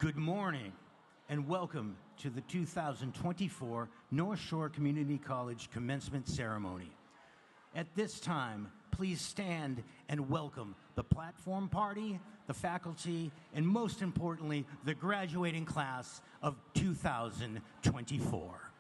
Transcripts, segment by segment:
Good morning and welcome to the 2024 North Shore Community College Commencement Ceremony. At this time, please stand and welcome the platform party, the faculty, and most importantly, the graduating class of 2024.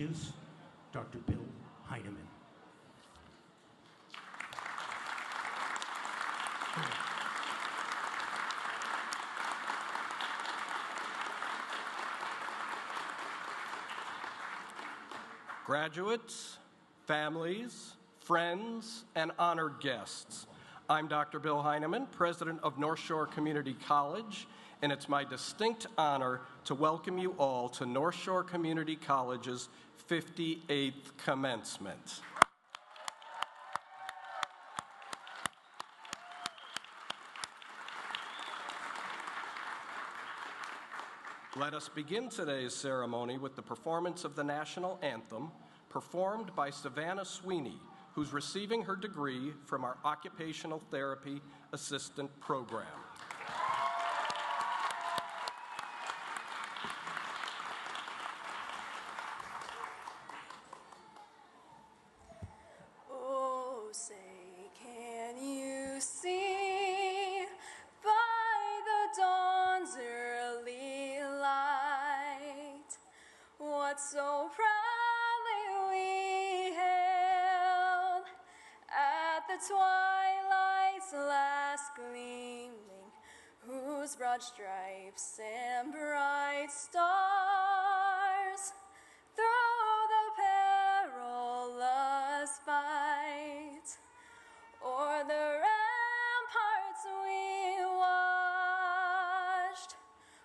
introduce Dr. Bill Heineman. Graduates, families, friends, and honored guests, I'm Dr. Bill Heineman, president of North Shore Community College, and it's my distinct honor to welcome you all to North Shore Community College's 58th commencement. Let us begin today's ceremony with the performance of the national anthem, performed by Savannah Sweeney, who's receiving her degree from our Occupational Therapy Assistant Program. Oh, say, can you see by the dawn's early light what so proudly we hailed at the twilight's last gleaming, whose broad stripes and bright stars through the perilous fight o'er the ramparts we watched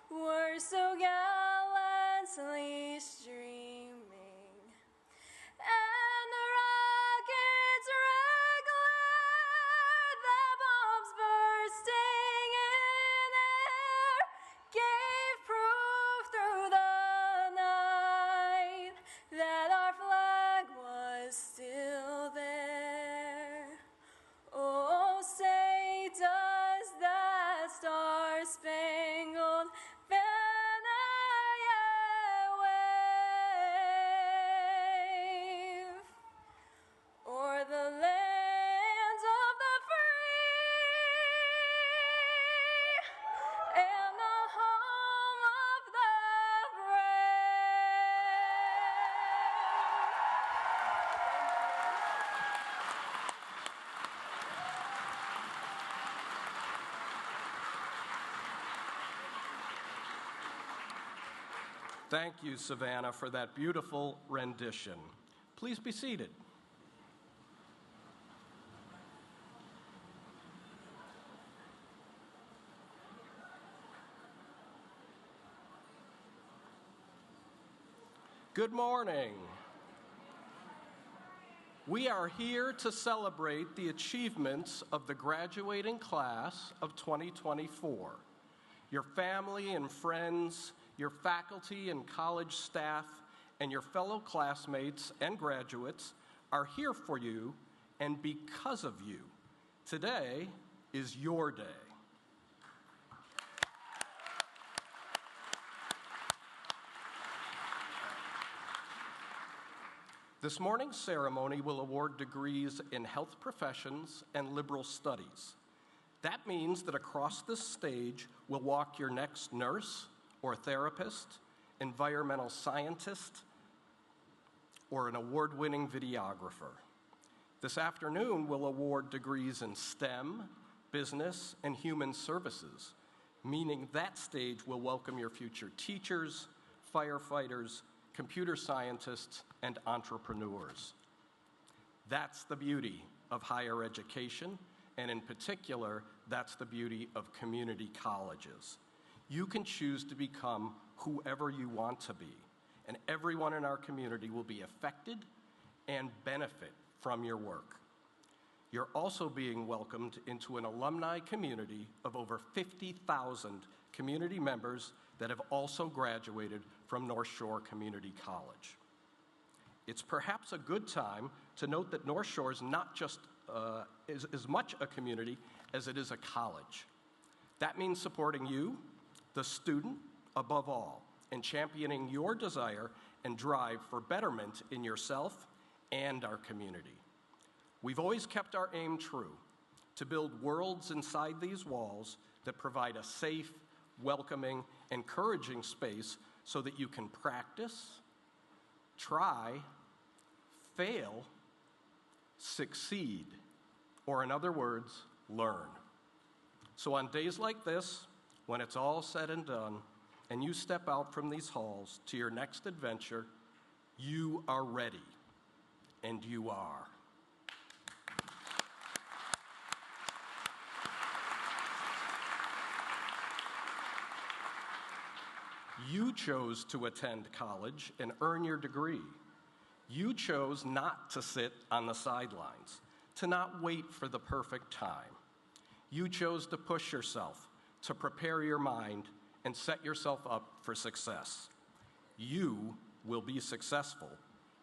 were so gallantly streaming, and the rocket's red glare, the bombs bursting in air, gave proof through the night that our flag was still there. Oh, say, does that star-spangled banner yet wave o'er the lands of the free and the home of the brave? Thank you, Savannah, for that beautiful rendition. Please be seated. Good morning. We are here to celebrate the achievements of the graduating class of 2024. Your family and friends, your faculty and college staff, and your fellow classmates and graduates are here for you and because of you. Today is your day. This morning's ceremony will award degrees in health professions and liberal studies. That means that across this stage will walk your next nurse or therapist, environmental scientist, or an award-winning videographer. This afternoon, we'll award degrees in STEM, business, and human services, meaning that stage will welcome your future teachers, firefighters, computer scientists, and entrepreneurs. That's the beauty of higher education, and in particular, that's the beauty of community colleges. You can choose to become whoever you want to be, and everyone in our community will be affected and benefit from your work. You're also being welcomed into an alumni community of over 50,000 community members that have also graduated from North Shore Community College. It's perhaps a good time to note that North Shore is not just as much a community as it is a college. That means supporting you, the student, above all, and championing your desire and drive for betterment in yourself and our community. We've always kept our aim true, to build worlds inside these walls that provide a safe, welcoming, encouraging space so that you can practice, try, fail, succeed, or in other words, learn. So on days like this, when it's all said and done, and you step out from these halls to your next adventure, you are ready, and you are. You chose to attend college and earn your degree. You chose not to sit on the sidelines, to not wait for the perfect time. You chose to push yourself, to prepare your mind, and set yourself up for success. You will be successful.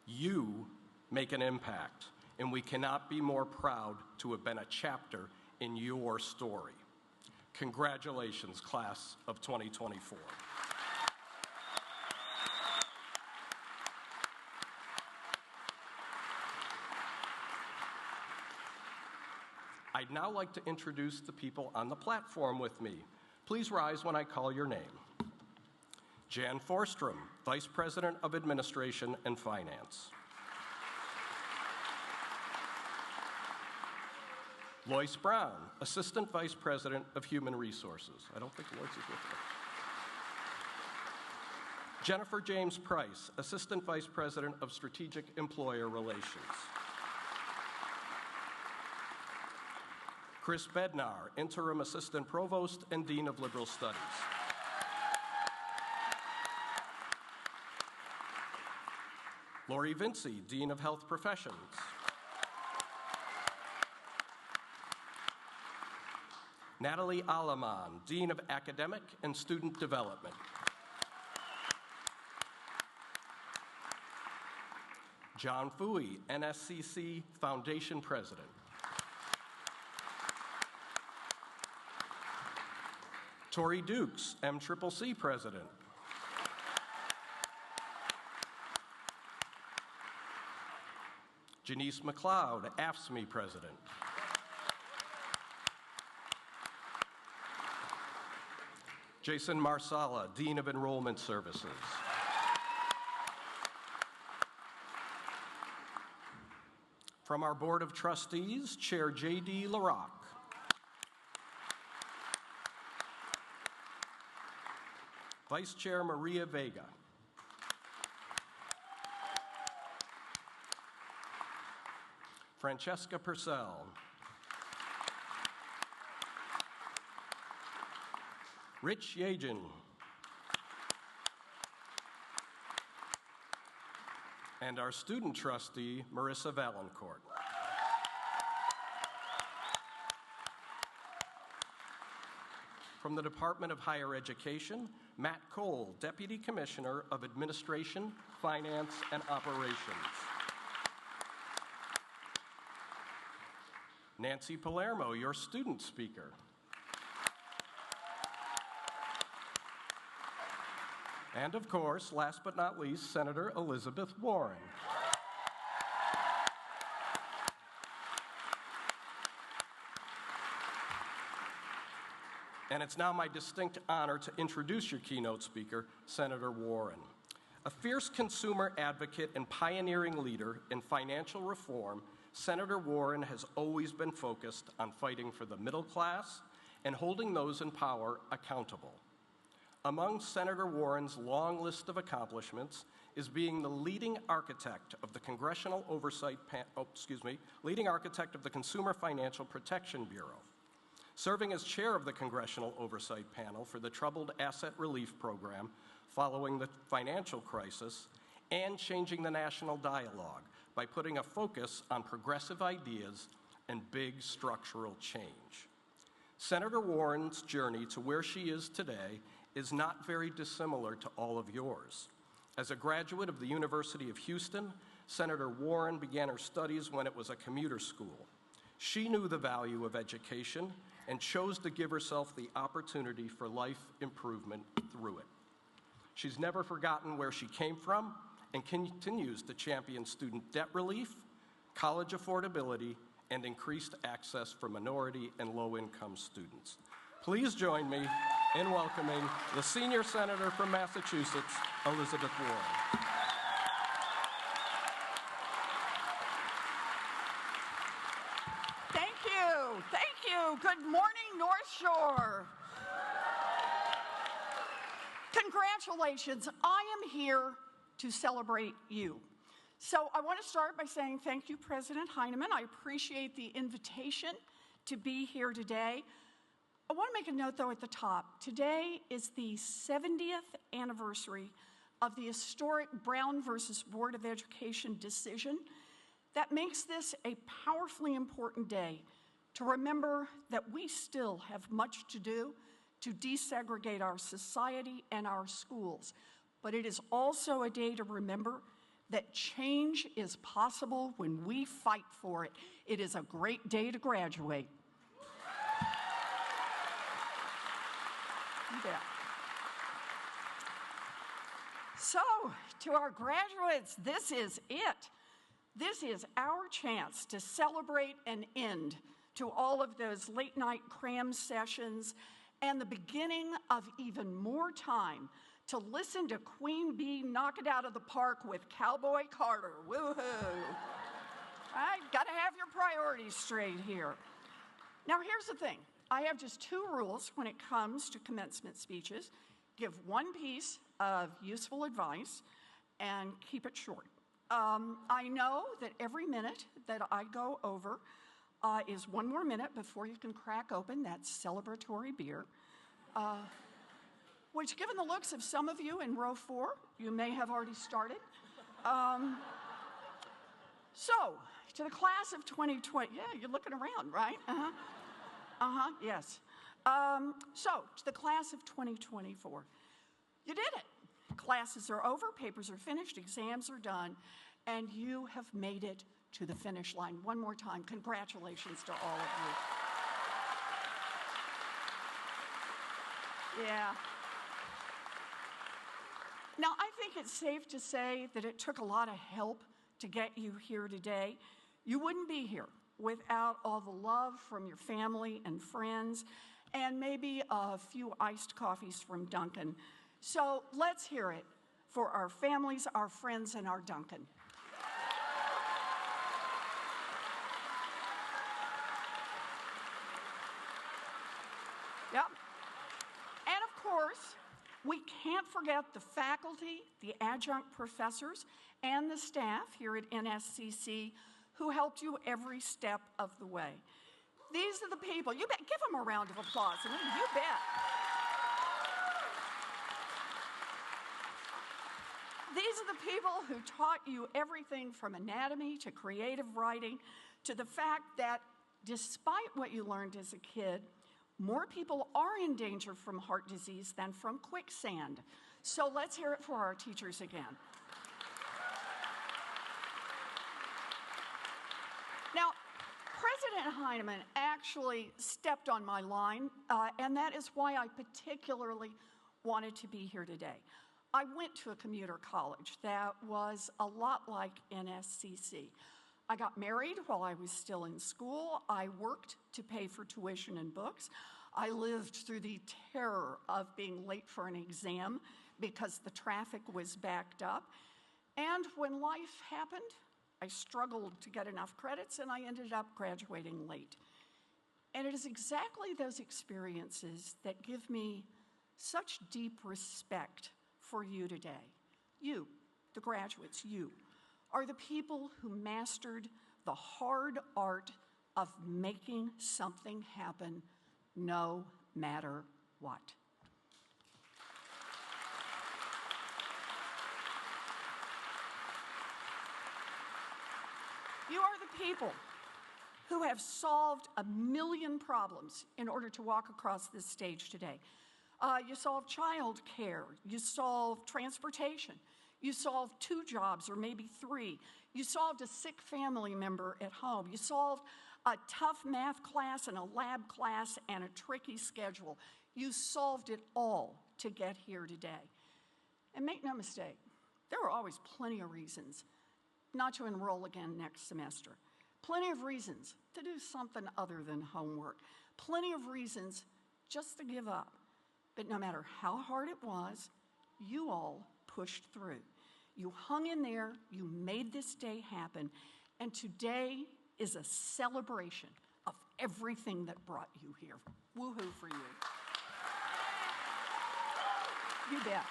You make an impact, and we cannot be more proud to have been a chapter in your story. Congratulations, class of 2024. I'd now like to introduce the people on the platform with me. Please rise when I call your name. Jan Forstrom, Vice President of Administration and Finance. Lois Brown, Assistant Vice President of Human Resources. I don't think Lois is with us. Jennifer James Price, Assistant Vice President of Strategic Employer Relations. Chris Bednar, Interim Assistant Provost and Dean of Liberal Studies. Lori Vinci, Dean of Health Professions. Natalie Alaman, Dean of Academic and Student Development. John Fooey, NSCC Foundation President. Tori Dukes, MCCC President. Janice McLeod, AFSCME President. Jason Marsala, Dean of Enrollment Services. From our Board of Trustees, Chair J.D. LaRock. Vice Chair Maria Vega. Francesca Purcell. Rich Yagin. And our student trustee, Marissa Valancourt. From the Department of Higher Education, Matt Cole, Deputy Commissioner of Administration, Finance, and Operations. Nancy Palermo, your student speaker. And of course, last but not least, Senator Elizabeth Warren. And it's now my distinct honor to introduce your keynote speaker, Senator Warren. A fierce consumer advocate and pioneering leader in financial reform, Senator Warren has always been focused on fighting for the middle class and holding those in power accountable. Among Senator Warren's long list of accomplishments is being the leading architect of the leading architect of the Consumer Financial Protection Bureau, serving as chair of the Congressional Oversight Panel for the Troubled Asset Relief Program following the financial crisis, and changing the national dialogue by putting a focus on progressive ideas and big structural change. Senator Warren's journey to where she is today is not very dissimilar to all of yours. As a graduate of the University of Houston, Senator Warren began her studies when it was a commuter school. She knew the value of education and chose to give herself the opportunity for life improvement through it. She's never forgotten where she came from and continues to champion student debt relief, college affordability, and increased access for minority and low-income students. Please join me in welcoming the senior senator from Massachusetts, Elizabeth Warren. you. Good morning, North Shore. Congratulations. I am here to celebrate you. So I want to start by saying thank you, President Heinemann. I appreciate the invitation to be here today. I want to make a note, though, at the top. Today is the 70th anniversary of the historic Brown versus Board of Education decision that makes this a powerfully important day to remember that we still have much to do to desegregate our society and our schools. But it is also a day to remember that change is possible when we fight for it. It is a great day to graduate. You bet. So, to our graduates, this is it. This is our chance to celebrate an end to all of those late night cram sessions and the beginning of even more time to listen to Queen Bee knock it out of the park with Cowboy Carter. Woohoo! Right? Got to have your priorities straight here. Now, here's the thing. I have just 2 rules when it comes to commencement speeches. Give 1 piece of useful advice and keep it short. I know that every minute that I go over is 1 more minute before you can crack open that celebratory beer, which, given the looks of some of you in row 4, you may have already started. So, to the class of 2020, yeah, you're looking around, right? Yes. So, to the class of 2024, you did it. Classes are over, papers are finished, exams are done, and you have made it to the finish line. One more time, congratulations to all of you. Yeah. Now, I think it's safe to say that it took a lot of help to get you here today. You wouldn't be here without all the love from your family and friends, and maybe a few iced coffees from Duncan. So let's hear it for our families, our friends, and our Duncan. Yep. And of course, we can't forget the faculty, the adjunct professors, and the staff here at NSCC who helped you every step of the way. These are the people. You bet. Give them a round of applause. I mean, you bet. These are the people who taught you everything from anatomy to creative writing to the fact that despite what you learned as a kid, more people are in danger from heart disease than from quicksand. So let's hear it for our teachers again. Now, President Heinemann actually stepped on my line, and that is why I particularly wanted to be here today. I went to a commuter college that was a lot like NSCC. I got married while I was still in school. I worked to pay for tuition and books. I lived through the terror of being late for an exam because the traffic was backed up. And when life happened, I struggled to get enough credits, and I ended up graduating late. And it is exactly those experiences that give me such deep respect for you today. You, the graduates, you, are the people who mastered the hard art of making something happen no matter what. You are the people who have solved 1 million problems in order to walk across this stage today. You solved child care, you solved transportation, you solved 2 jobs or maybe 3, you solved a sick family member at home, you solved a tough math class and a lab class and a tricky schedule. You solved it all to get here today. And make no mistake, there are always plenty of reasons not to enroll again next semester. Plenty of reasons to do something other than homework. Plenty of reasons just to give up. But no matter how hard it was, you all pushed through. You hung in there, you made this day happen, and today is a celebration of everything that brought you here. Woohoo for you. You bet.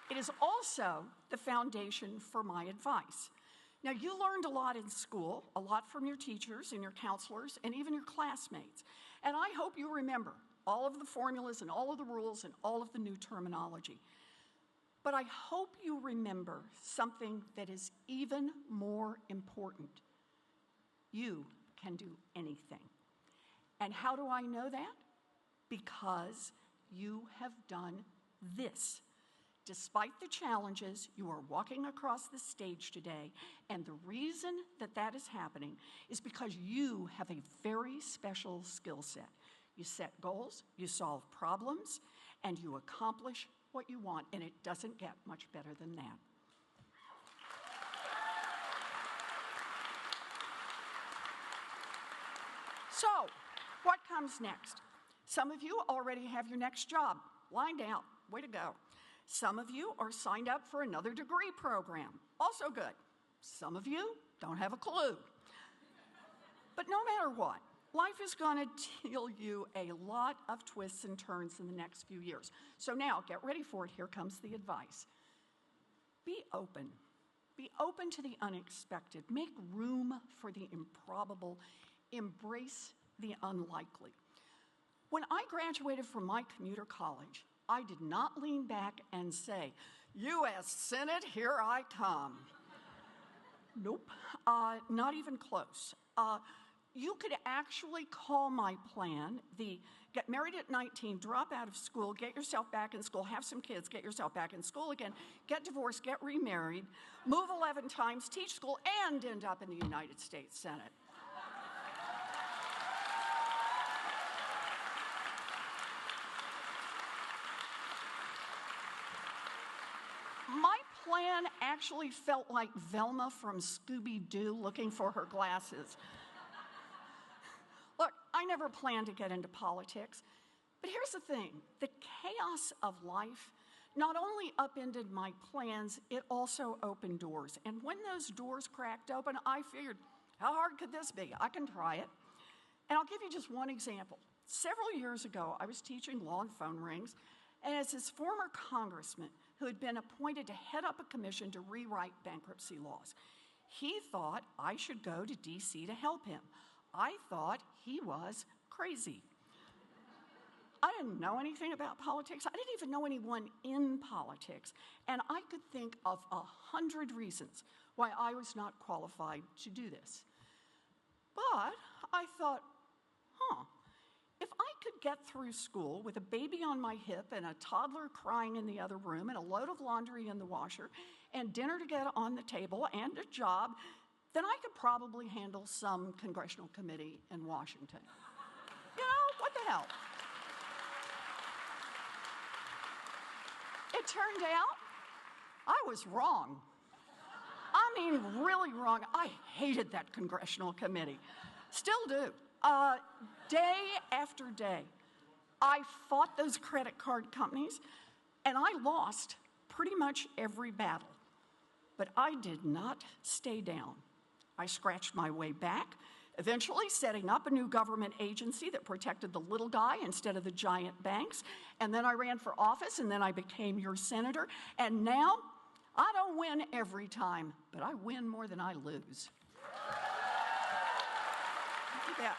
It is also the foundation for my advice. Now, you learned a lot in school, a lot from your teachers and your counselors and even your classmates. And I hope you remember all of the formulas and all of the rules and all of the new terminology. But I hope you remember something that is even more important. You can do anything. And how do I know that? Because you have done this. Despite the challenges, you are walking across the stage today, and the reason that that is happening is because you have a very special skill set. You set goals, you solve problems, and you accomplish what you want, and it doesn't get much better than that. So, what comes next? Some of you already have your next job lined out. Way to go. Some of you are signed up for another degree program. Also good. Some of you don't have a clue. But no matter what, life is going to deal you a lot of twists and turns in the next few years. So now, get ready for it. Here comes the advice. Be open. Be open to the unexpected. Make room for the improbable. Embrace the unlikely. When I graduated from my commuter college, I did not lean back and say, U.S. Senate, here I come. Nope, not even close. You could actually call my plan the get married at 19, drop out of school, get yourself back in school, have some kids, get yourself back in school again, get divorced, get remarried, move 11 times, teach school, and end up in the United States Senate. My plan actually felt like Velma from Scooby-Doo looking for her glasses. Look, I never planned to get into politics, but here's the thing. The chaos of life not only upended my plans, it also opened doors. And when those doors cracked open, I figured, how hard could this be? I can try it. And I'll give you just one example. Several years ago, I was teaching law and phone rings, and as his former congressman who had been appointed to head up a commission to rewrite bankruptcy laws, he thought I should go to D.C. to help him. I thought he was crazy. I didn't know anything about politics. I didn't even know anyone in politics. And I could think of 100 reasons why I was not qualified to do this. But I thought, if I could get through school with a baby on my hip and a toddler crying in the other room and a load of laundry in the washer and dinner to get on the table and a job, then I could probably handle some congressional committee in Washington. You know, what the hell? It turned out I was wrong. I mean, really wrong. I hated that congressional committee. Still do. Day after day, I fought those credit card companies, and I lost pretty much every battle. But I did not stay down. I scratched my way back, eventually setting up a new government agency that protected the little guy instead of the giant banks. And then I ran for office, and then I became your senator. And now, I don't win every time, but I win more than I lose. Yeah.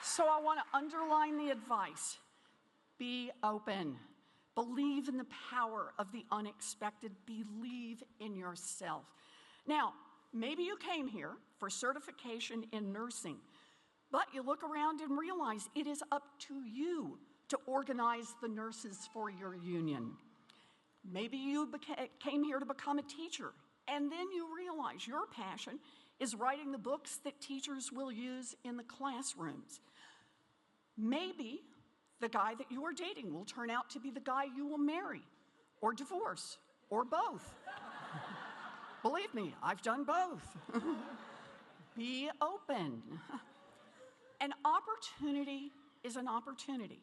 So I want to underline the advice. Be open. Believe in the power of the unexpected. Believe in yourself. Now, maybe you came here for certification in nursing, but you look around and realize it is up to you to organize the nurses for your union. Maybe you came here to become a teacher, and then you realize your passion is writing the books that teachers will use in the classrooms. Maybe the guy that you are dating will turn out to be the guy you will marry, or divorce, or both. Believe me, I've done both. Be open. An opportunity is an opportunity,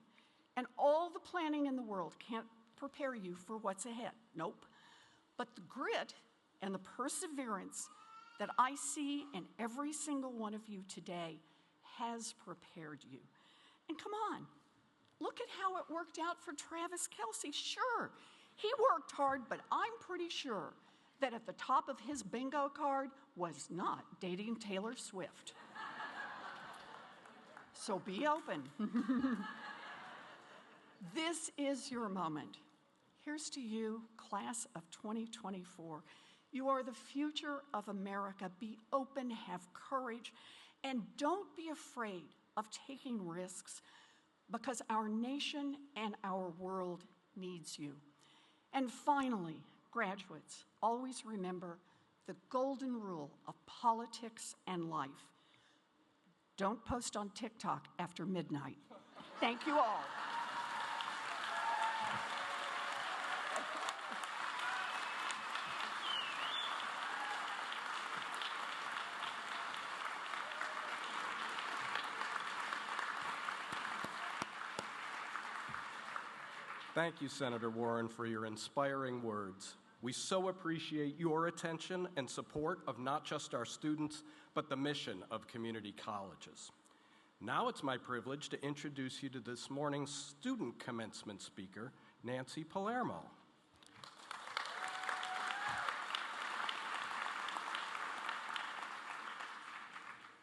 and all the planning in the world can't prepare you for what's ahead. Nope. But the grit and the perseverance that I see in every single one of you today has prepared you. And come on, look at how it worked out for Travis Kelce. Sure, he worked hard, but I'm pretty sure that at the top of his bingo card was not dating Taylor Swift. So be open. This is your moment. Here's to you, class of 2024. You are the future of America. Be open, have courage, and don't be afraid of taking risks because our nation and our world needs you. And finally, graduates, always remember the golden rule of politics and life. Don't post on TikTok after midnight. Thank you all. Thank you, Senator Warren, for your inspiring words. We so appreciate your attention and support of not just our students, but the mission of community colleges. Now it's my privilege to introduce you to this morning's student commencement speaker, Nancy Palermo.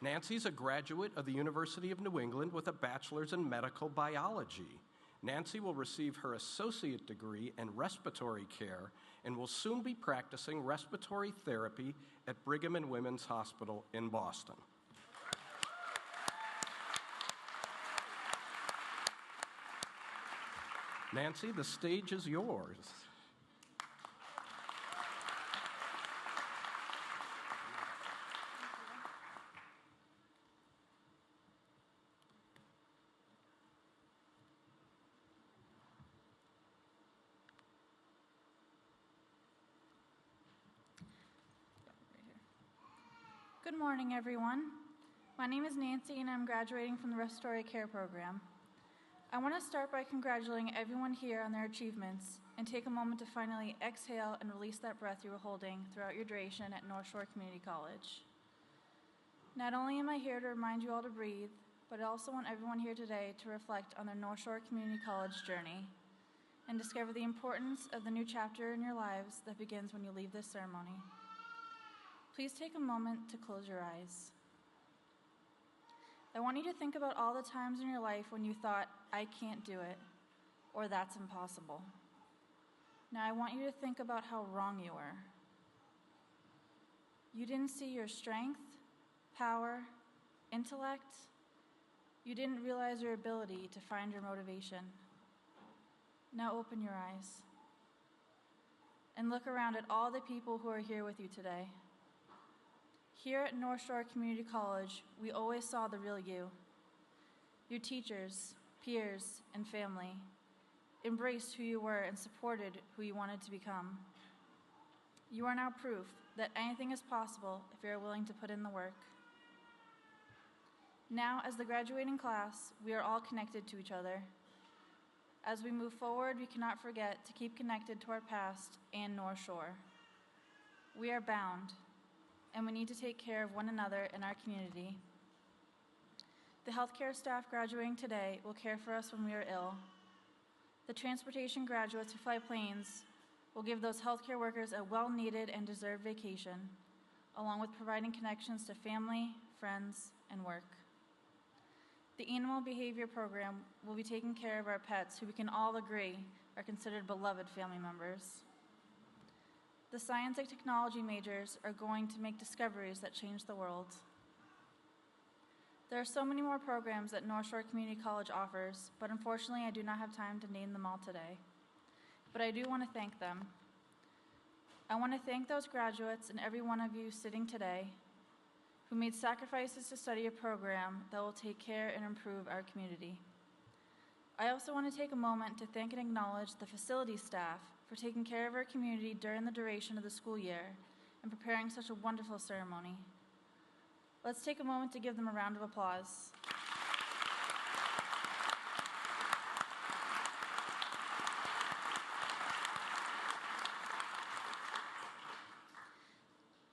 Nancy's a graduate of the University of New England with a bachelor's in medical biology. Nancy will receive her associate degree in respiratory care and will soon be practicing respiratory therapy at Brigham and Women's Hospital in Boston. Nancy, the stage is yours. Good morning, everyone. My name is Nancy, and I'm graduating from the Respiratory Care program. I want to start by congratulating everyone here on their achievements and take a moment to finally exhale and release that breath you were holding throughout your duration at North Shore Community College. Not only am I here to remind you all to breathe, but I also want everyone here today to reflect on their North Shore Community College journey and discover the importance of the new chapter in your lives that begins when you leave this ceremony. Please take a moment to close your eyes. I want you to think about all the times in your life when you thought, I can't do it, or that's impossible. Now I want you to think about how wrong you were. You didn't see your strength, power, intellect. You didn't realize your ability to find your motivation. Now open your eyes and look around at all the people who are here with you today. Here at North Shore Community College, we always saw the real you. Your teachers, peers, and family embraced who you were and supported who you wanted to become. You are now proof that anything is possible if you are willing to put in the work. Now, as the graduating class, we are all connected to each other. As we move forward, we cannot forget to keep connected to our past and North Shore. We are bound, and we need to take care of one another in our community. The healthcare staff graduating today will care for us when we are ill. The transportation graduates who fly planes will give those healthcare workers a well-needed and deserved vacation, along with providing connections to family, friends, and work. The animal behavior program will be taking care of our pets who we can all agree are considered beloved family members. The science and technology majors are going to make discoveries that change the world. There are so many more programs that North Shore Community College offers, but unfortunately I do not have time to name them all today. But I do want to thank them. I want to thank those graduates and every one of you sitting today who made sacrifices to study a program that will take care and improve our community. I also want to take a moment to thank and acknowledge the facilities staff for taking care of our community during the duration of the school year and preparing such a wonderful ceremony. Let's take a moment to give them a round of applause.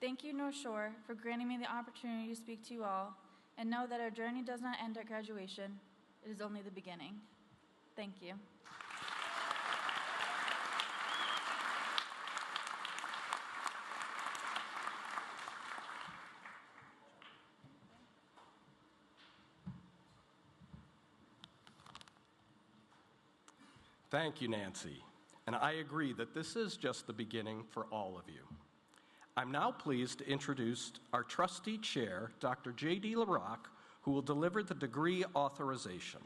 Thank you, North Shore, for granting me the opportunity to speak to you all, and know that our journey does not end at graduation. It is only the beginning. Thank you. Thank you, Nancy. And I agree that this is just the beginning for all of you. I'm now pleased to introduce our trustee chair, Dr. J.D. LaRock, who will deliver the degree authorization.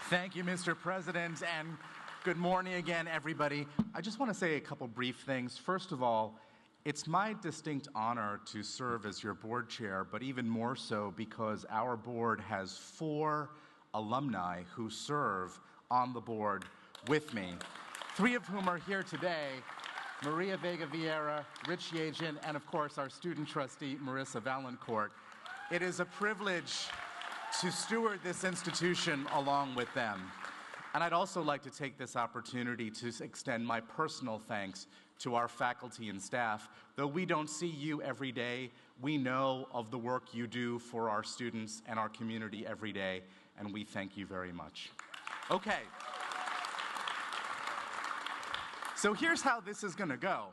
Thank you, Mr. President, and good morning again, everybody. I just want to say a couple brief things. First of all, it's my distinct honor to serve as your board chair, but even more so because our board has 4 alumni who serve on the board with me, 3 of whom are here today: Maria Vega Vieira, Rich Yagin, and of course our student trustee, Marissa Valancourt. It is a privilege to steward this institution along with them. And I'd also like to take this opportunity to extend my personal thanks to our faculty and staff. Though we don't see you every day, we know of the work you do for our students and our community every day, and we thank you very much. Okay. So here's how this is going to go.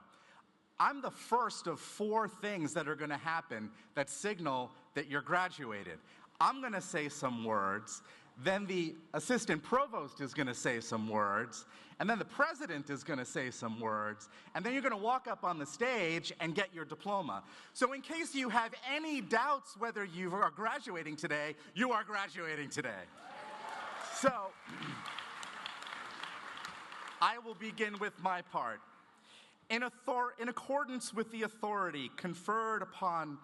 I'm the first of 4 things that are going to happen that signal that you're graduated. I'm going to say some words, then the assistant provost is going to say some words, and then the president is going to say some words, and then you're going to walk up on the stage and get your diploma. So in case you have any doubts whether you are graduating today, you are graduating today. So I will begin with my part. In accordance with the authority conferred upon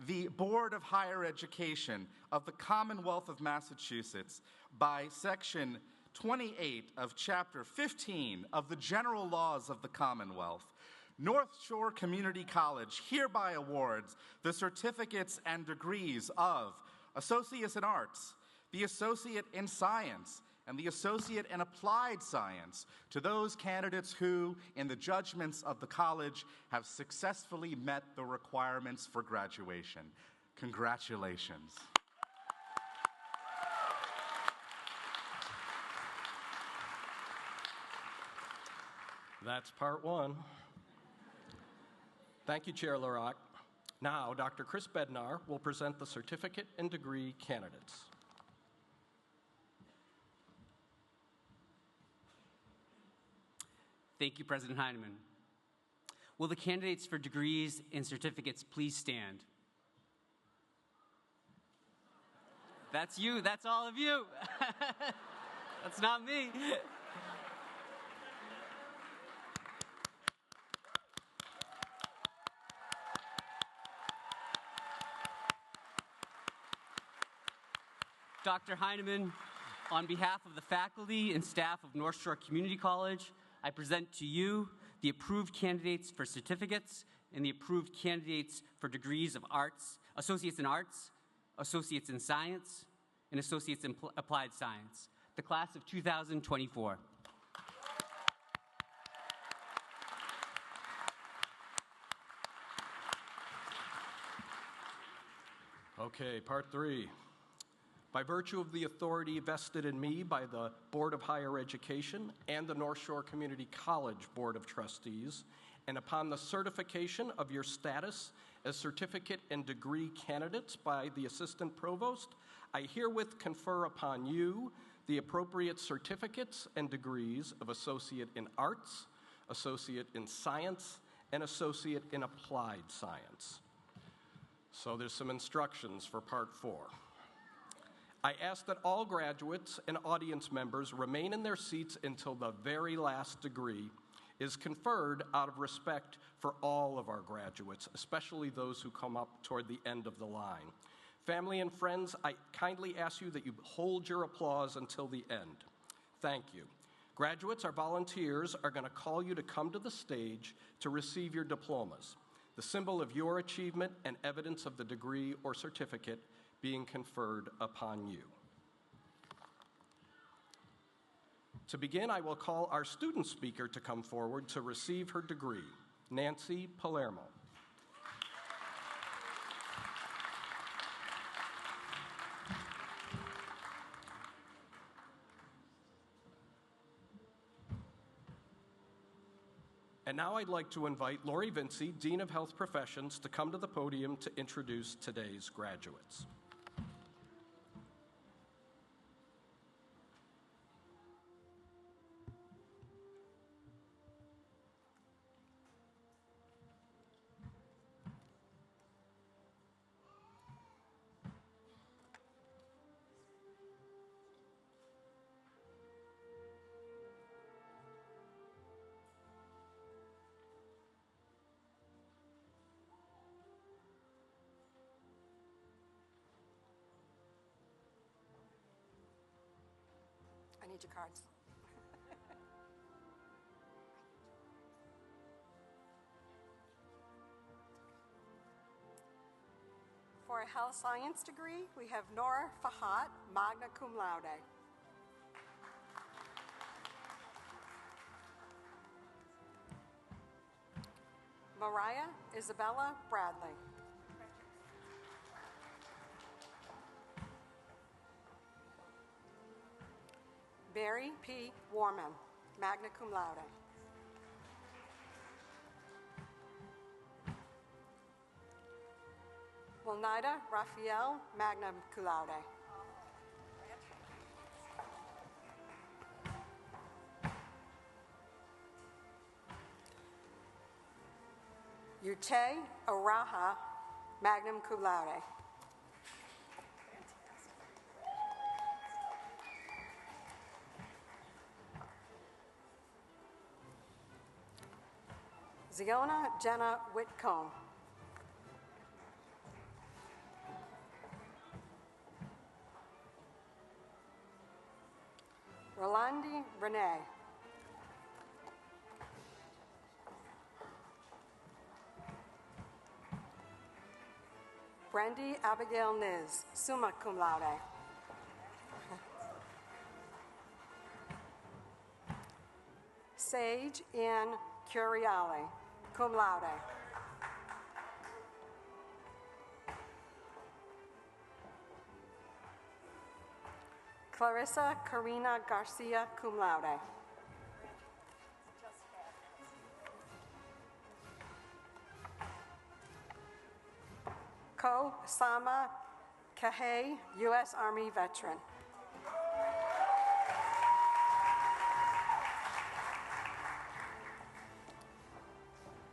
the Board of Higher Education of the Commonwealth of Massachusetts by Section 28 of Chapter 15 of the General Laws of the Commonwealth, North Shore Community College hereby awards the certificates and degrees of Associate in Arts, the Associate in Science, and the Associate in Applied Science to those candidates who, in the judgments of the college, have successfully met the requirements for graduation. Congratulations. That's part 1. Thank you, Chair LaRock. Now, Dr. Chris Bednar will present the certificate and degree candidates. Thank you, President Heinemann. Will the candidates for degrees and certificates please stand? That's you. That's all of you. That's not me. Dr. Heinemann, on behalf of the faculty and staff of North Shore Community College, I present to you the approved candidates for certificates and the approved candidates for degrees of arts, Associates in Arts, Associates in Science, and Associates in Applied Science, the class of 2024. Okay, part 3. By virtue of the authority vested in me by the Board of Higher Education and the North Shore Community College Board of Trustees, and upon the certification of your status as certificate and degree candidates by the Assistant Provost, I herewith confer upon you the appropriate certificates and degrees of Associate in Arts, Associate in Science, and Associate in Applied Science. So there's some instructions for part 4. I ask that all graduates and audience members remain in their seats until the very last degree is conferred out of respect for all of our graduates, especially those who come up toward the end of the line. Family and friends, I kindly ask you that you hold your applause until the end. Thank you. Graduates, our volunteers are going to call you to come to the stage to receive your diplomas, the symbol of your achievement and evidence of the degree or certificate being conferred upon you. To begin, I will call our student speaker to come forward to receive her degree, Nancy Palermo. And now I'd like to invite Lori Vinci, Dean of Health Professions, to come to the podium to introduce today's graduates. I need your cards. For a health science degree, we have Nora Fahat, magna cum laude. Mariah Isabella Bradley. Barry P. Warman, magna cum laude. Wilnida Raphael, magna cum laude. Ute Araha, magna cum laude. Ziona Jenna Whitcomb. Rolandi Renee. Brandy Abigail Niz, summa cum laude. Sage Ann Curiale, cum laude. Clarissa Karina Garcia, cum laude. Ko Sama Kahe, U.S. Army veteran.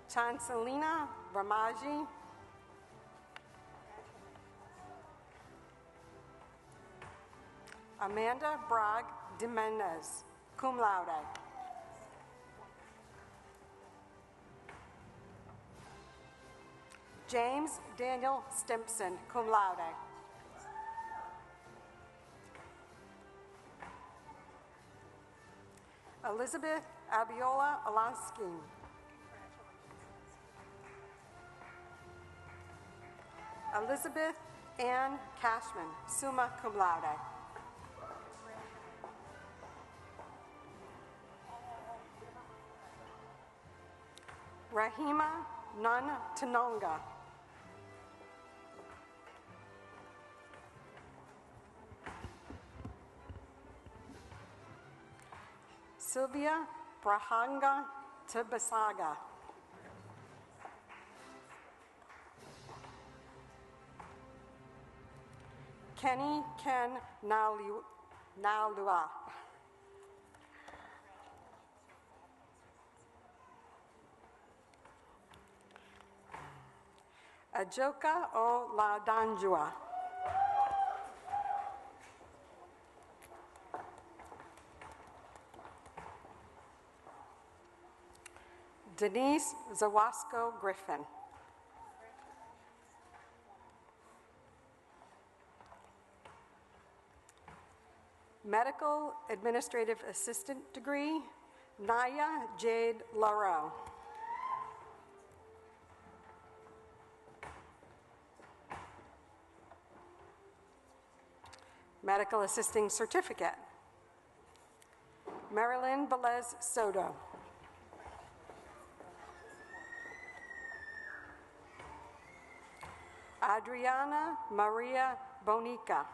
Chancelina Ramaji. Amanda Bragg Jimenez, cum laude. James Daniel Stimpson, cum laude. Elizabeth Abiola Alanskin. Elizabeth Ann Cashman, summa cum laude. Rahima Nun Tanonga. Sylvia Brahanga Tibasaga. Kenny Ken Nalua. Ajoka O Ladanjua. Denise Zawasco Griffin. Medical Administrative Assistant degree, Naya Jade Lareau. Medical Assisting Certificate, Marilyn Velez Soto. Adriana Maria Bonica.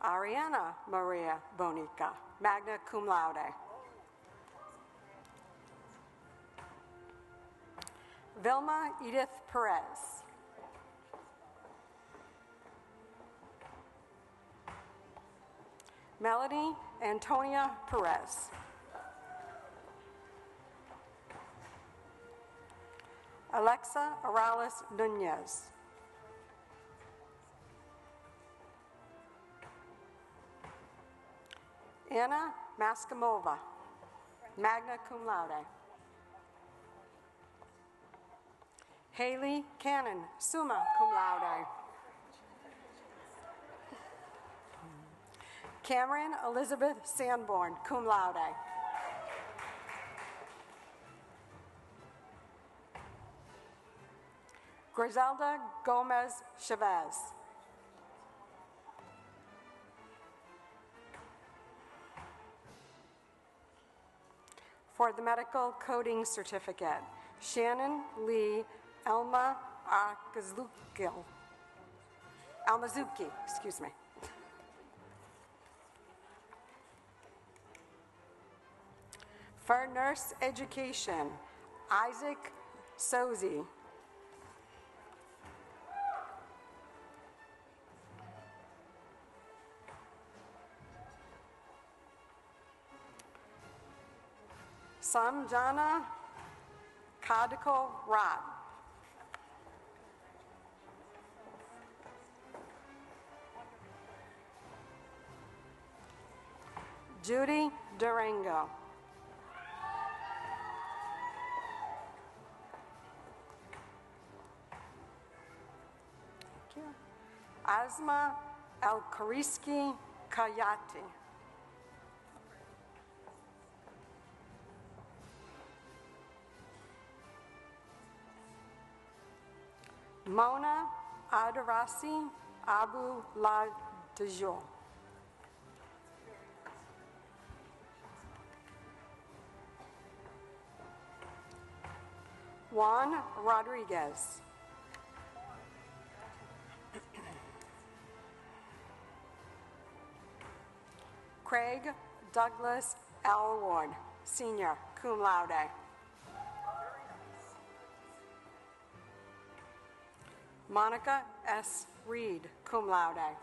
Ariana Maria Bonica, magna cum laude. Vilma Edith Perez. Melanie Antonia Perez. Alexa Orales Nunez. Anna Maskamova, magna cum laude. Haley Cannon, summa cum laude. Cameron Elizabeth Sanborn, cum laude. Griselda Gomez Chavez. For the medical coding certificate, Shannon Lee Almazuki, excuse me. For nurse education, Isaac Sozi. Samjana Kadiko Rat. Judy Durango. Thank you. Asma El-Kariski Kayati. Mona Adarasi Abu La Dejo. Juan Rodriguez. Craig Douglas Elward, Senior, cum laude. Monica S. Reed, cum laude.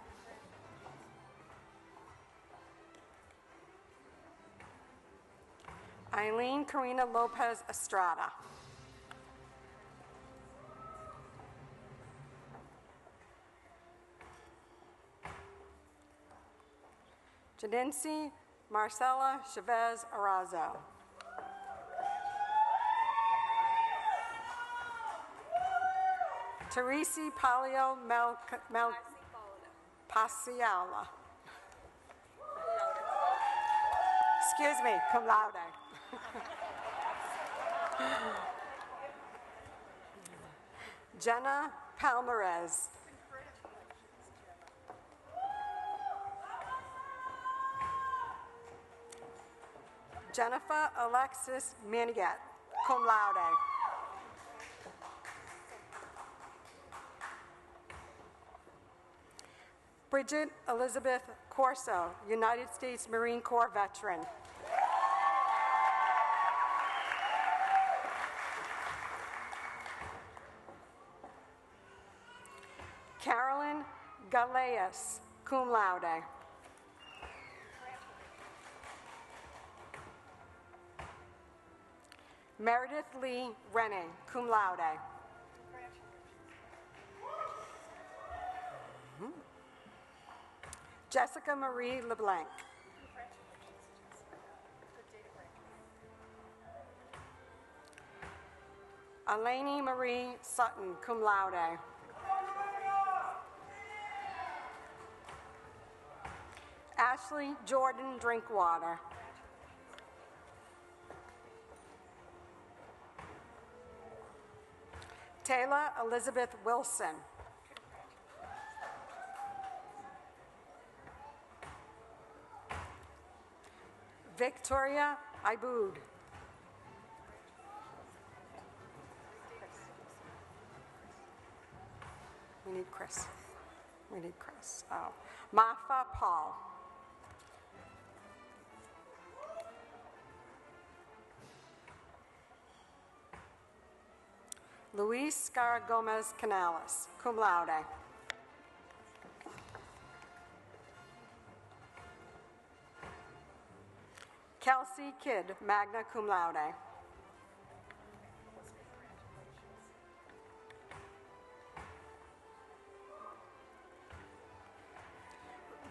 Eileen Karina Lopez Estrada. Jadensi Marcela Chavez Arazo. Teresi Palio Pasiala. Excuse me, cum laude. Jenna Palmarez. Jennifer Alexis Manigat, cum laude. Bridget Elizabeth Corso, United States Marine Corps veteran. Carolyn Galeas, cum laude. Meredith Lee Rennie, cum laude. Jessica Marie LeBlanc. Eleni Marie Sutton, cum laude. Ashley Jordan Drinkwater. Taylor Elizabeth Wilson. Victoria Iboud. We need Chris. We need Chris. Oh. Mafa Paul. Luis Scar Gomez Canales, cum laude. Kelsey Kidd, magna cum laude.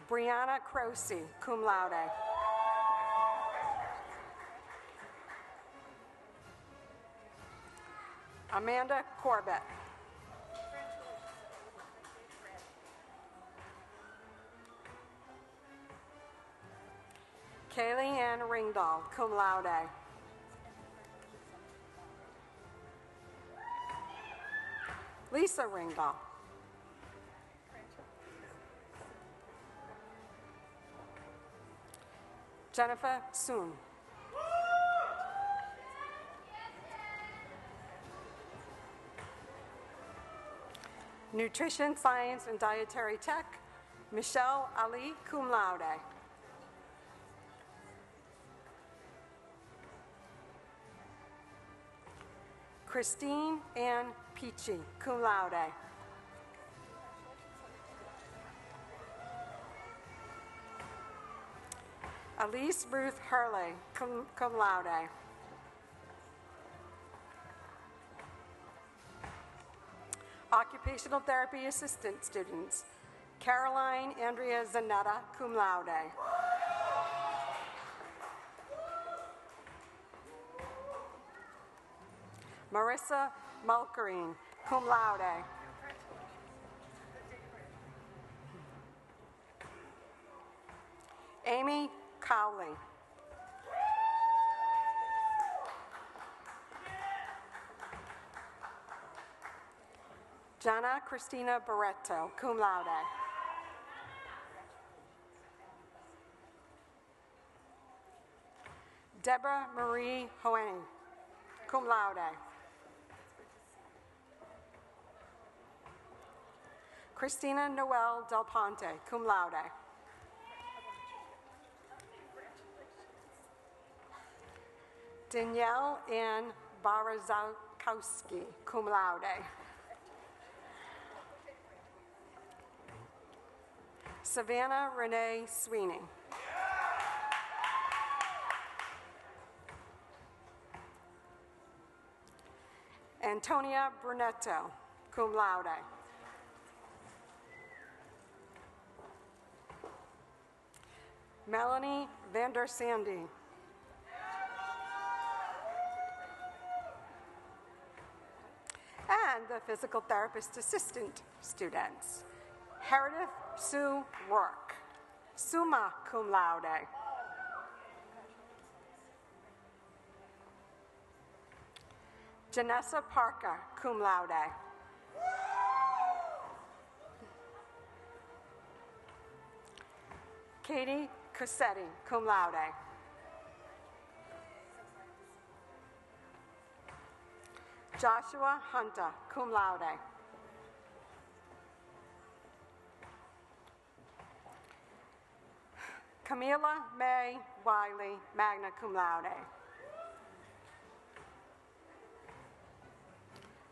Brianna Croce, cum laude. Amanda Corbett. Kaylee Ann Ringdahl, cum laude. Lisa Ringdahl. Jennifer Soon. Nutrition, Science, and Dietary Tech, Michelle Ali, cum laude. Christine Ann Peachy, cum laude. Elise Ruth Hurley, cum laude. Occupational Therapy Assistant students, Caroline Andrea Zanetta, cum laude. Marissa Mulkerine, cum laude. Amy Cowley. Jana Christina Barreto, cum laude. Deborah Marie Hoeni, cum laude. Christina Noel Del Ponte, cum laude. Danielle Ann Barazakowski, cum laude. Savannah Renee Sweeney. Antonia Brunetto, cum laude. Melanie Vander Sandy. And the physical therapist assistant students. Meredith Sue Rourke, summa cum laude. Janessa Parker, cum laude. Katie Cossetti, cum laude. Joshua Hunter, cum laude. Camila May Wiley, magna cum laude.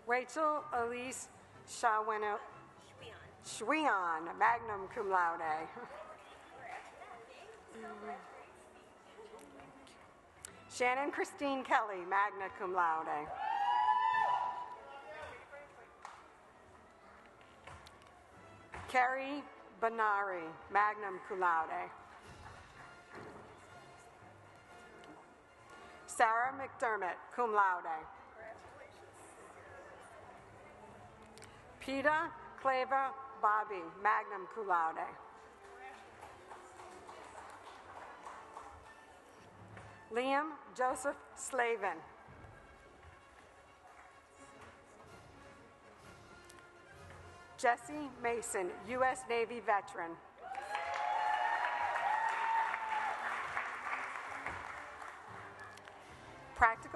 Rachel Elise Schwian, magna cum laude. Shannon Christine Kelly, magna cum laude. Carrie Benari, magna cum laude. Sarah McDermott, cum laude. Peter Claver Bobby, magna cum laude. Liam Joseph Slavin. Jesse Mason, U.S. Navy veteran.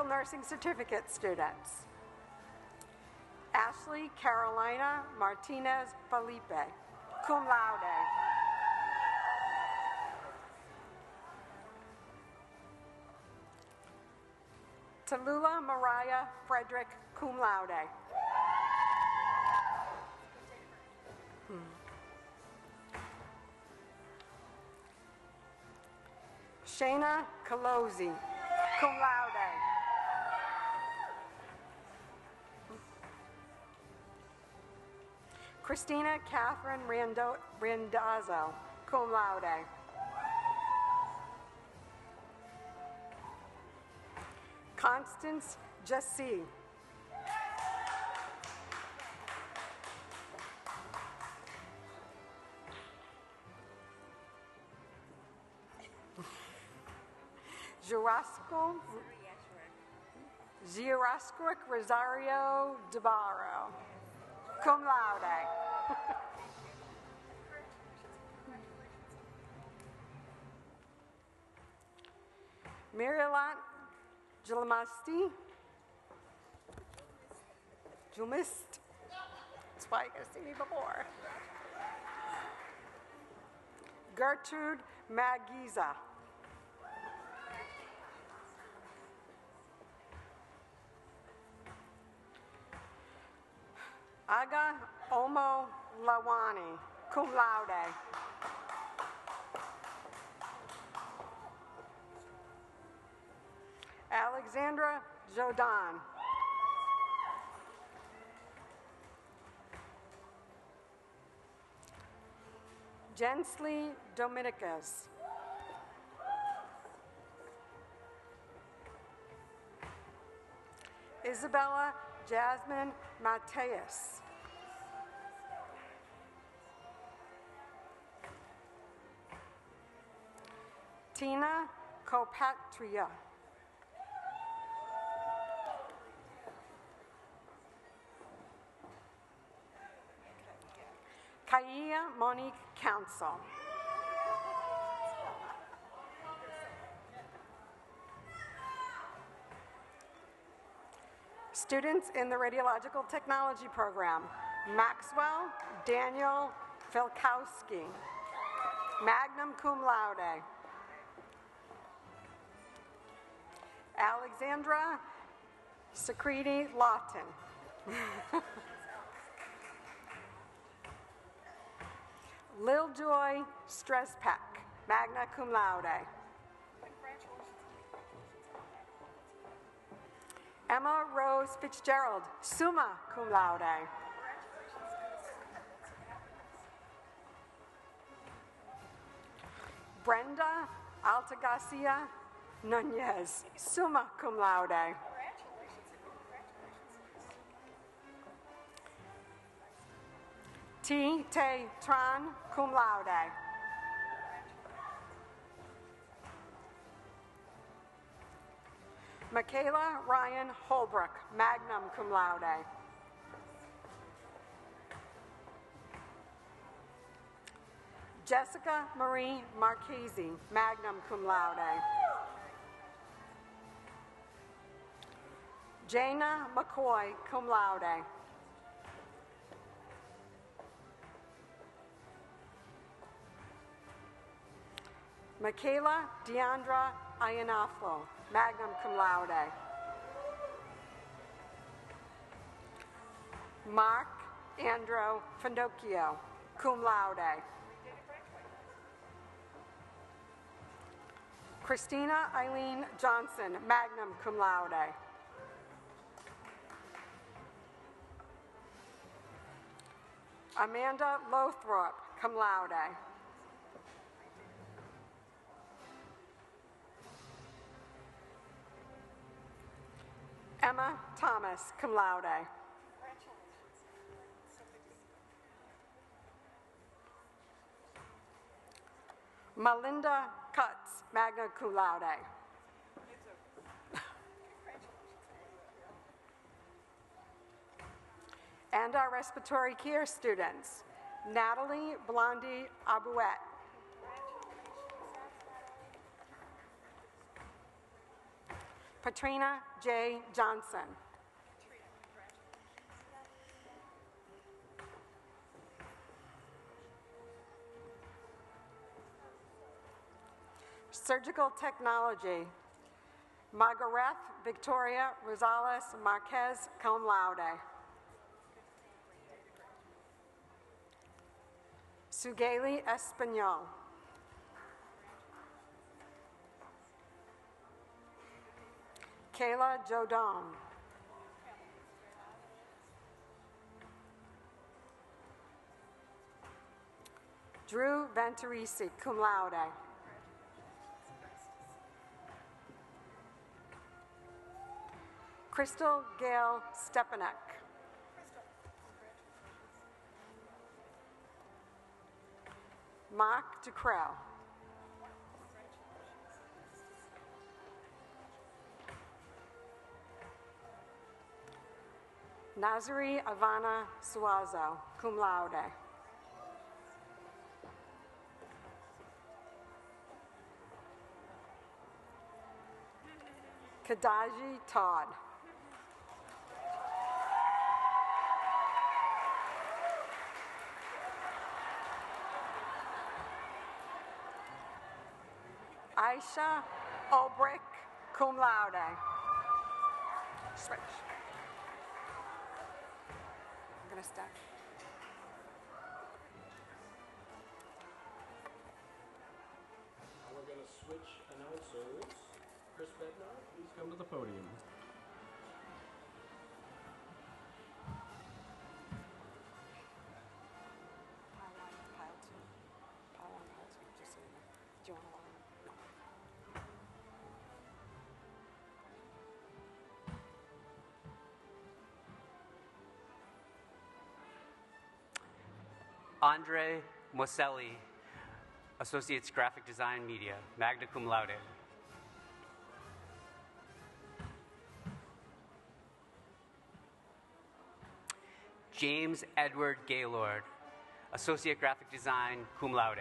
Clinical Nursing Certificate students. Ashley Carolina Martinez Felipe, cum laude. Tallulah Mariah Frederick, cum laude. Shayna Colosi, cum laude. Christina Catherine Randazzo, cum laude. Constance Jassi. Giurasquik Rosario DeBarro, cum laude. Mirilat Julmist. That's why you gotta see me before. Gertrude Magiza. Aga Omo Lawani, cum laude. Alexandra Jodan. Jensley Dominicus. Isabella Jasmine Mateus. Tina Copatria. Kaya Monique Council. Students in the Radiological Technology Program, Maxwell Daniel Filkowski, magna cum laude. Alexandra Secreti Lawton. Lil Joy Stresspack, magna cum laude. Emma Rose Fitzgerald, summa cum laude. Brenda Altagracia Nunez, summa cum laude. T. Te Tran, cum laude. Michaela Ryan Holbrook, magna cum laude. Jessica Marie Marchese, magna cum laude. Jana McCoy, cum laude. Michaela Deandra Ayanafo, magna cum laude. Mark Andro Fandocchio, cum laude. Christina Eileen Johnson, magna cum laude. Amanda Lothrop, cum laude. Emma Thomas, cum laude. Melinda Cutts, magna cum laude. And our respiratory care students, Natalie Blondie Abouette. Patrina J. Johnson. Surgical Technology, Margaret Victoria Rosales Marquez, cum laude. Sugeli Espanol. Kayla Jodon. Drew Venturisi, cum laude. Crystal Gail Stepanek. Mark DeCrell. Nazari Ivana Suazo, cum laude. Kadaji Todd. Aisha Obrick, cum laude. Switch. I'm going to start. We're going to switch announcers. Chris Bednar, please come to the podium. Pile two. Pile one, pile two. Just so you know. Do you want to line? No. Andre Moselli, Associates Graphic Design Media, magna cum laude. James Edward Gaylord, Associate Graphic Design, cum laude.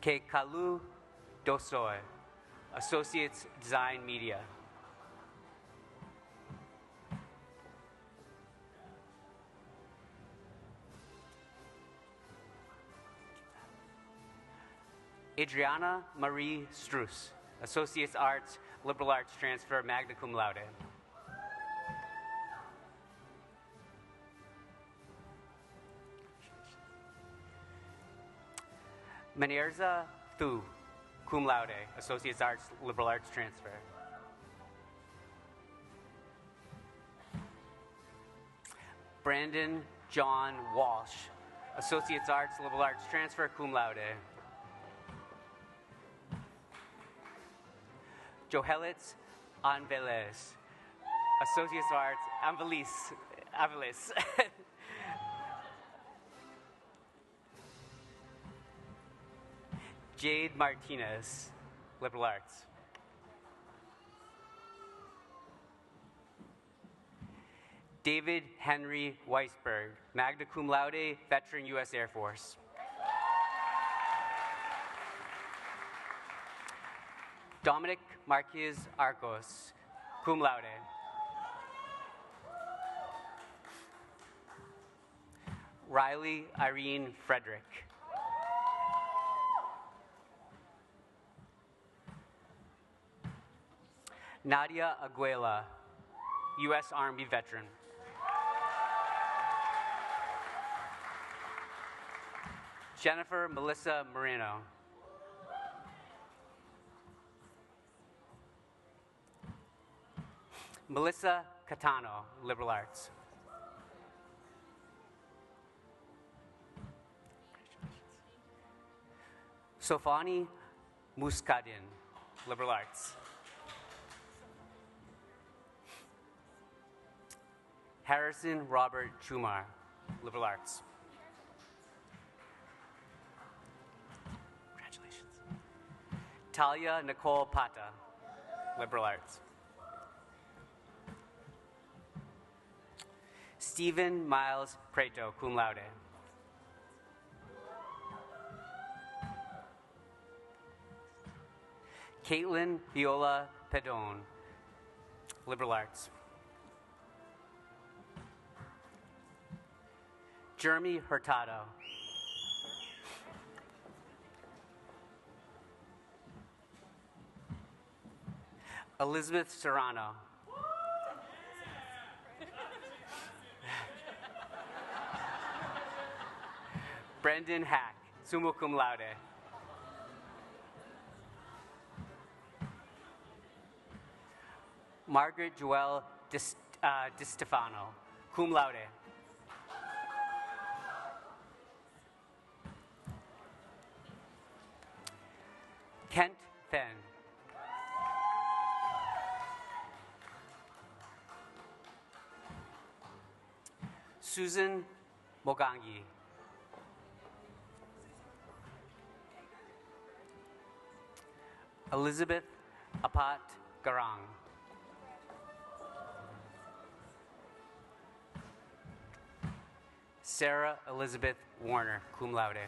Kekalu Dosoy, Associates Design Media. Adriana Marie Struss, Associates Arts, Liberal Arts Transfer, magna cum laude. Manerza Thu, cum laude, Associates Arts, Liberal Arts Transfer. Brandon John Walsh, Associates Arts, Liberal Arts Transfer, cum laude. Johelitz Anveles, Associates Arts, Anvelis. Jade Martinez, Liberal Arts. David Henry Weisberg, magna cum laude, veteran U.S. Air Force. Dominic Marquez Arcos, cum laude. Riley Irene Frederick. Nadia Aguela, U.S. Army veteran. Jennifer Melissa Moreno. Melissa Catano, Liberal Arts. Sofani Muscadin, Liberal Arts. Harrison Robert Chumar, Liberal Arts. Congratulations. Talia Nicole Pata, Liberal Arts. Stephen Miles Preto, cum laude. Caitlin Viola Pedone, liberal arts. Jeremy Hurtado. Elizabeth Serrano. Brendan Hack, summa cum laude. Margaret Joelle Di Stefano, cum laude. Kent Fenn. Susan Mogangi. Elizabeth Apat Garang. Sarah Elizabeth Warner, cum laude.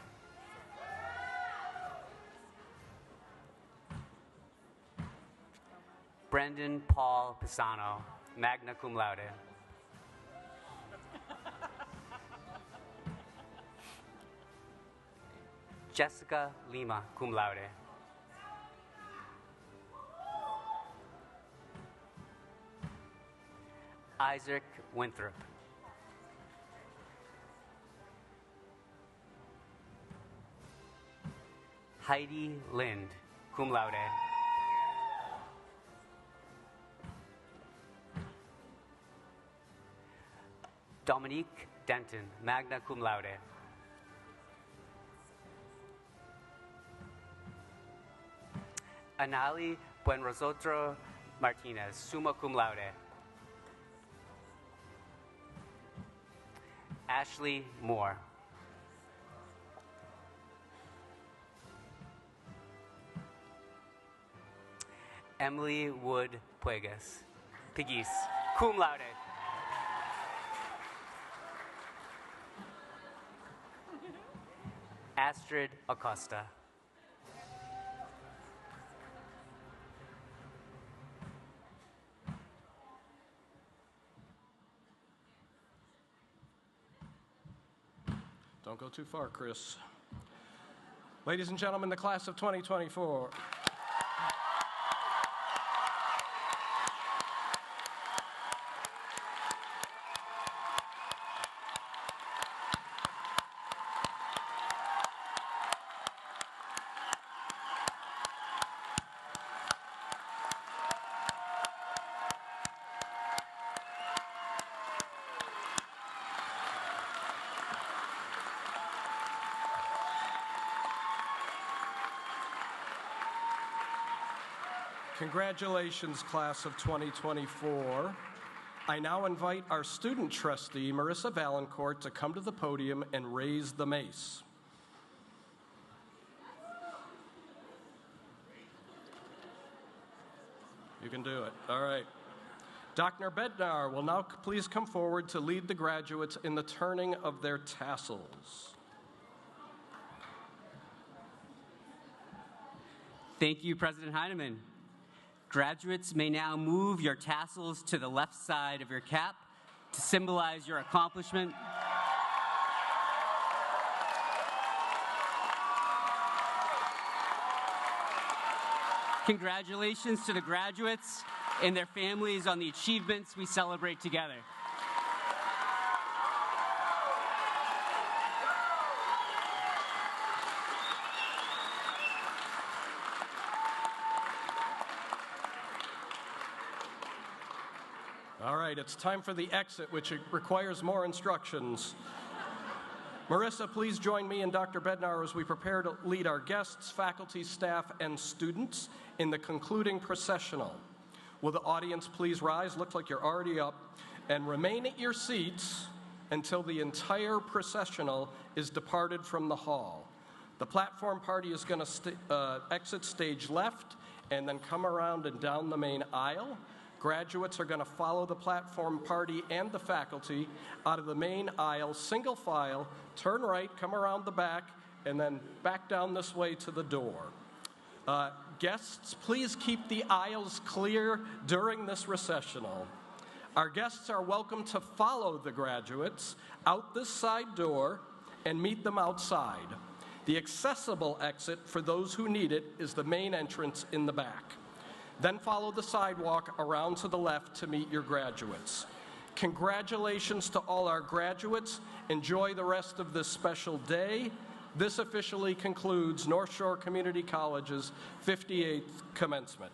Brendan Paul Pisano, magna cum laude. Jessica Lima, cum laude. Isaac Winthrop. Heidi Lind, cum laude. Dominique Denton, magna cum laude. Anali Buenrosotro Martinez, summa cum laude. Ashley Moore. Emily Wood Puegas, Pigis, cum laude. Astrid Acosta. Don't go too far, Chris. Ladies and gentlemen, the class of 2024. Congratulations, class of 2024. I now invite our student trustee, Marissa Valancourt, to come to the podium and raise the mace. You can do it. All right. Dr. Bednar will now please come forward to lead the graduates in the turning of their tassels. Thank you, President Heinemann. Graduates may now move your tassels to the left side of your cap to symbolize your accomplishment. Congratulations to the graduates and their families on the achievements we celebrate together. All right, it's time for the exit, which requires more instructions. Marissa, please join me and Dr. Bednar as we prepare to lead our guests, faculty, staff, and students in the concluding processional. Will the audience please rise? Looks like you're already up. And remain at your seats until the entire processional is departed from the hall. The platform party is going to exit stage left and then come around and down the main aisle. Graduates are going to follow the platform party and the faculty out of the main aisle, single file, turn right, come around the back, and then back down this way to the door. Guests, please keep the aisles clear during this recessional. Our guests are welcome to follow the graduates out this side door and meet them outside. The accessible exit for those who need it is the main entrance in the back. Then follow the sidewalk around to the left to meet your graduates. Congratulations to all our graduates. Enjoy the rest of this special day. This officially concludes North Shore Community College's 58th commencement.